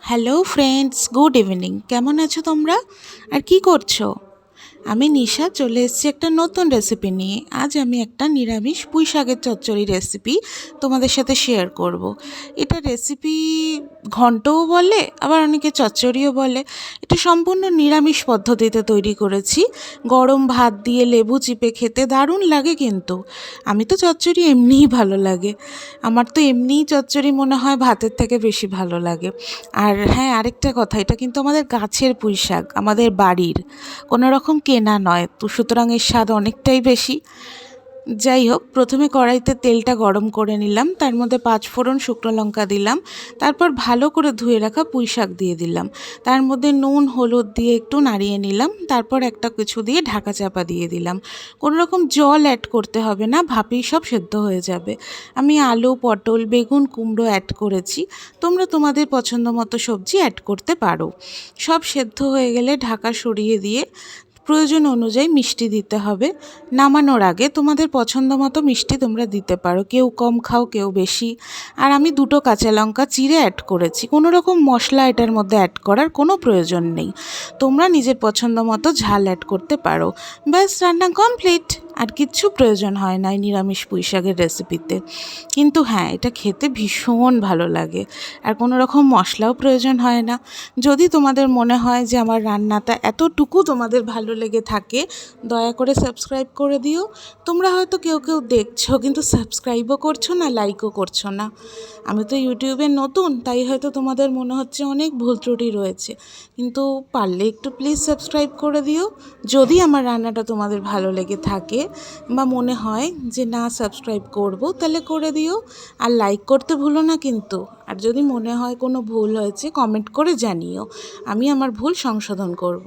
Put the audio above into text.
Hello friends, good evening. কেমন আছো তোমরা আর কি করছো? আমি নিশা চলে এসেছি একটা নতুন রেসিপি নিয়ে। আজ আমি একটা নিরামিষ পুঁই শাকের চচ্চড়ি রেসিপি তোমাদের সাথে শেয়ার করব। এটা রেসিপি ঘন্টও বলে, আবার অনেকে চচ্চড়িও বলে। এটা সম্পূর্ণ নিরামিষ পদ্ধতিতে তৈরি করেছি। গরম ভাত দিয়ে লেবু চিপে খেতে দারুণ লাগে কিন্তু। আমি তো চচ্চড়ি এমনিই ভালো লাগে। আমার তো এমনিই চচ্চড়ি মনে হয় ভাতের থেকে বেশি ভালো লাগে। আর হ্যাঁ, আরেকটা কথা, এটা কিন্তু আমাদের গাছের পুঁই শাক, আমাদের বাড়ির, কোনো রকম কেনা নয়, তো সুতরাং এর স্বাদ অনেকটাই বেশি। যাই হোক, প্রথমে কড়াইতে তেলটা গরম করে নিলাম, তার মধ্যে 5 ফোড়ন শুকনো লঙ্কা দিলাম, তারপর ভালো করে ধুয়ে রাখা পুঁই শাক দিয়ে দিলাম, তার মধ্যে নুন হলুদ দিয়ে একটু নাড়িয়ে নিলাম, তারপর একটা কিছু দিয়ে ঢাকা চাপা দিয়ে দিলাম। কোনো রকম জল অ্যাড করতে হবে না, ভাপেই সব সেদ্ধ হয়ে যাবে। আমি আলু, পটল, বেগুন, কুমড়ো অ্যাড করেছি। তোমরা তোমাদের পছন্দ মতো সবজি অ্যাড করতে পারো। সব সেদ্ধ হয়ে গেলে ঢাকা সরিয়ে দিয়ে প্রয়োজন অনুযায়ী মিষ্টি দিতে হবে। নামানোর আগে তোমাদের পছন্দ মতো মিষ্টি তোমরা দিতে পারো, কেউ কম খাও কেউ বেশি। আর আমি 2টো কাঁচা লঙ্কা চিড়ে অ্যাড করেছি। কোনো রকম মশলা এটার মধ্যে অ্যাড করার কোনো প্রয়োজন নেই। তোমরা নিজের পছন্দ মতো ঝাল অ্যাড করতে পারো। ব্যাস, রান্না কমপ্লিট। আর কিচ্ছু প্রয়োজন হয় না এই নিরামিষ পুঁই শাকের রেসিপিতে। কিন্তু হ্যাঁ, এটা খেতে ভীষণ ভালো লাগে। আর কোনো রকম মশলাও প্রয়োজন হয় না। যদি তোমাদের মনে হয় যে আমার রান্নাটা এতটুকু তোমাদের ভালো লেগে থাকে, দয়া করে সাবস্ক্রাইব করে দিও। তোমরা হয়তো কেউ কেউ দেখছো কিন্তু সাবস্ক্রাইবও করছো না, লাইকও করছো না। আমি তো ইউটিউবে নতুন, তাই হয়তো তোমাদের মনে হচ্ছে অনেক ভুল ত্রুটি রয়েছে, কিন্তু পারলে একটু প্লিজ সাবস্ক্রাইব করে দিও। যদি আমার রান্নাটা তোমাদের ভালো লেগে থাকে বা মনে হয় যে না, সাবস্ক্রাইব করব, তাহলে করে দিও। আর লাইক করতে ভুলো না কিন্তু। আর যদি মনে হয় কোনো ভুল হয়েছে, কমেন্ট করে জানিও। আমি আমার ভুল সংশোধন করব।